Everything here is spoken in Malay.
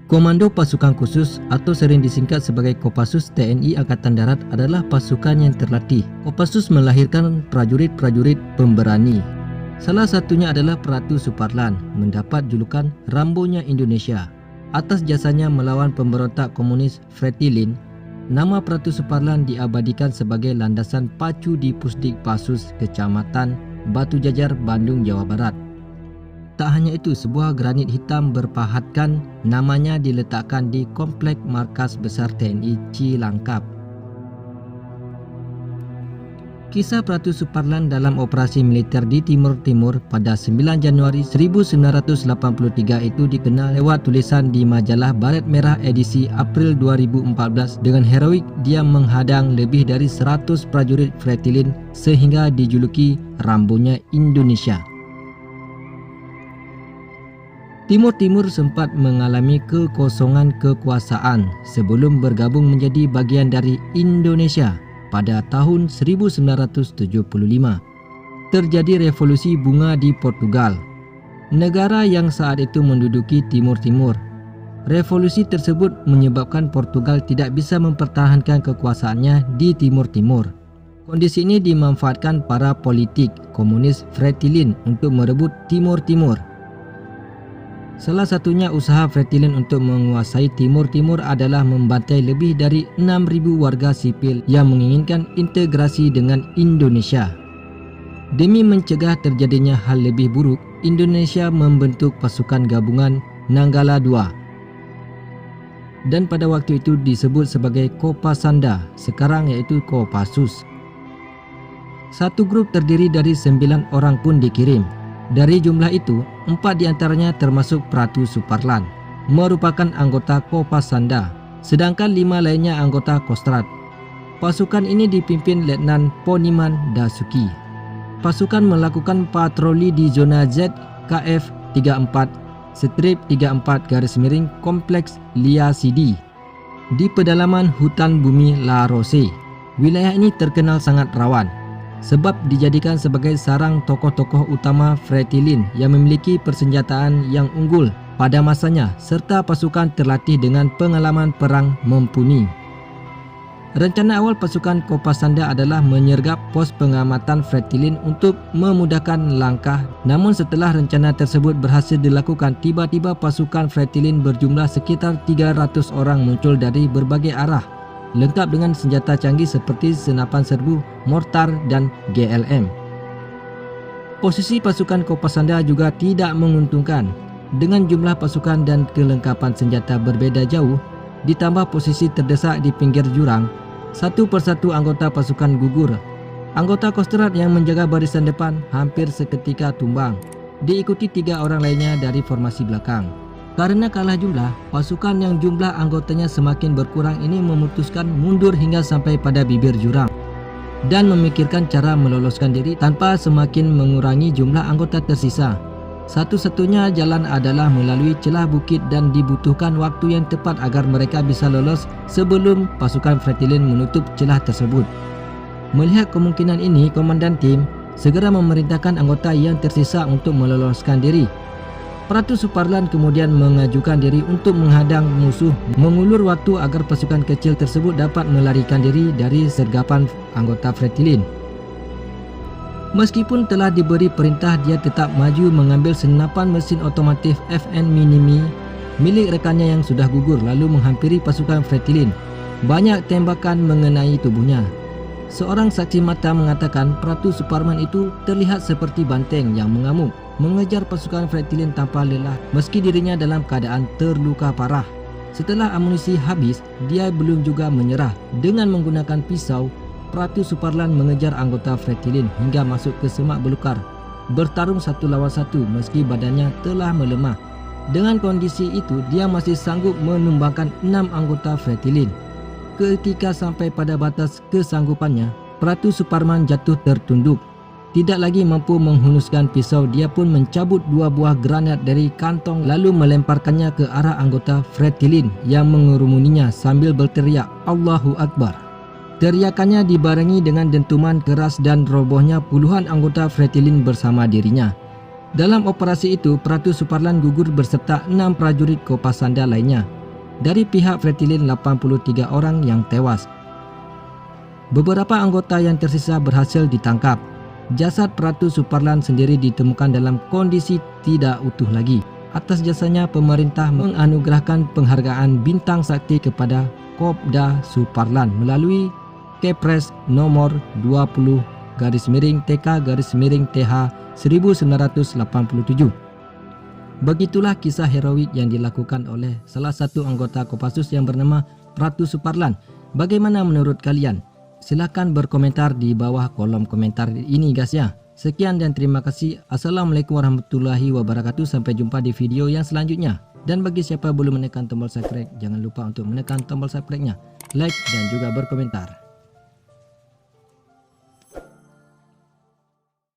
Komando Pasukan Khusus atau sering disingkat sebagai Kopassus TNI Angkatan Darat adalah pasukan yang terlatih. Kopassus melahirkan prajurit-prajurit pemberani. Salah satunya adalah Pratu Suparlan, mendapat julukan Rambonya Indonesia. Atas jasanya melawan pemberontak komunis Fretilin, nama Pratu Suparlan diabadikan sebagai landasan pacu di Pusdikpassus Kecamatan Batu Jajar, Bandung, Jawa Barat. Tak hanya itu, sebuah granit hitam berpahatkan namanya diletakkan di komplek markas besar TNI Cilangkap. Kisah Pratu Suparlan dalam operasi militer di Timur Timur pada 9 Januari 1983 itu dikenal lewat tulisan di majalah Baret Merah edisi April 2014. Dengan heroik dia menghadang lebih dari 100 prajurit Fretilin sehingga dijuluki Rambonya Indonesia. Timur Timur sempat mengalami kekosongan kekuasaan sebelum bergabung menjadi bagian dari Indonesia pada tahun 1975. Terjadi revolusi bunga di Portugal, negara yang saat itu menduduki Timur Timur. Revolusi tersebut menyebabkan Portugal tidak bisa mempertahankan kekuasaannya di Timur Timur. Kondisi ini dimanfaatkan para politik komunis Fretilin untuk merebut Timur Timur. Salah satunya usaha Fretilin untuk menguasai Timur Timur adalah membantai lebih dari 6.000 warga sipil yang menginginkan integrasi dengan Indonesia. Demi mencegah terjadinya hal lebih buruk, Indonesia membentuk pasukan gabungan Nanggala II. Dan pada waktu itu disebut sebagai Kopasanda, sekarang yaitu Kopassus. Satu grup terdiri dari 9 orang pun dikirim. Dari jumlah itu, 4 diantaranya termasuk Pratu Suparlan, merupakan anggota Kopasanda, sedangkan 5 lainnya anggota Kostrad. Pasukan ini dipimpin Letnan Poniman Dasuki. Pasukan melakukan patroli di zona Z KF 34-34 Kompleks Lia Sidi di pedalaman hutan bumi La Rose. Wilayah ini terkenal sangat rawan sebab dijadikan sebagai sarang tokoh-tokoh utama Fretilin yang memiliki persenjataan yang unggul pada masanya serta pasukan terlatih dengan pengalaman perang mumpuni. Rencana awal pasukan Kopasanda adalah menyergap pos pengamatan Fretilin untuk memudahkan langkah. Namun setelah rencana tersebut berhasil dilakukan, tiba-tiba pasukan Fretilin berjumlah sekitar 300 orang muncul dari berbagai arah, lengkap dengan senjata canggih seperti senapan serbu, mortar, dan GLM. Posisi pasukan Kopasanda juga tidak menguntungkan. Dengan jumlah pasukan dan kelengkapan senjata berbeda jauh, ditambah posisi terdesak di pinggir jurang, satu persatu anggota pasukan gugur. Anggota Kostrad yang menjaga barisan depan hampir seketika tumbang, diikuti 3 orang lainnya dari formasi belakang. Karena kalah jumlah, pasukan yang jumlah anggotanya semakin berkurang ini memutuskan mundur hingga sampai pada bibir jurang dan memikirkan cara meloloskan diri tanpa semakin mengurangi jumlah anggota tersisa. Satu-satunya jalan adalah melalui celah bukit dan dibutuhkan waktu yang tepat agar mereka bisa lolos sebelum pasukan Fretilin menutup celah tersebut. Melihat kemungkinan ini, komandan tim segera memerintahkan anggota yang tersisa untuk meloloskan diri. Pratu Suparlan kemudian mengajukan diri untuk menghadang musuh, mengulur waktu agar pasukan kecil tersebut dapat melarikan diri dari sergapan anggota Fretilin. Meskipun telah diberi perintah, dia tetap maju mengambil senapan mesin otomatis FN Minimi milik rekannya yang sudah gugur lalu menghampiri pasukan Fretilin. Banyak tembakan mengenai tubuhnya. Seorang saksi mata mengatakan Pratu Suparman itu terlihat seperti banteng yang mengamuk, mengejar pasukan Fretilin tanpa lelah meski dirinya dalam keadaan terluka parah. Setelah amunisi habis, dia belum juga menyerah. Dengan menggunakan pisau, Pratu Suparlan mengejar anggota Fretilin hingga masuk ke semak belukar, bertarung 1 lawan 1 meski badannya telah melemah. Dengan kondisi itu, dia masih sanggup menumbangkan 6 anggota Fretilin. Ketika sampai pada batas kesanggupannya, Pratu Suparman jatuh tertunduk. Tidak lagi mampu menghunuskan pisau, dia pun mencabut 2 buah granat dari kantong lalu melemparkannya ke arah anggota Fretilin yang mengerumuninya sambil berteriak Allahu Akbar. Teriakannya dibarengi dengan dentuman keras dan robohnya puluhan anggota Fretilin bersama dirinya. Dalam operasi itu, Pratu Suparlan gugur berserta 6 prajurit Kopasanda lainnya. Dari pihak Fretilin 83 orang yang tewas. Beberapa anggota yang tersisa berhasil ditangkap. Jasad Pratu Suparlan sendiri ditemukan dalam kondisi tidak utuh lagi. Atas jasanya, pemerintah menganugerahkan penghargaan Bintang Sakti kepada Kopda Suparlan melalui Kepres nomor 20/TK/TH 1987. Begitulah kisah heroik yang dilakukan oleh salah satu anggota Kopassus yang bernama Pratu Suparlan. Bagaimana menurut kalian? Silakan berkomentar di bawah kolom komentar ini guys ya. Sekian dan terima kasih. Assalamualaikum warahmatullahi wabarakatuh. Sampai jumpa di video yang selanjutnya. Dan bagi siapa belum menekan tombol subscribe, jangan lupa untuk menekan tombol subscribe-nya, like dan juga berkomentar.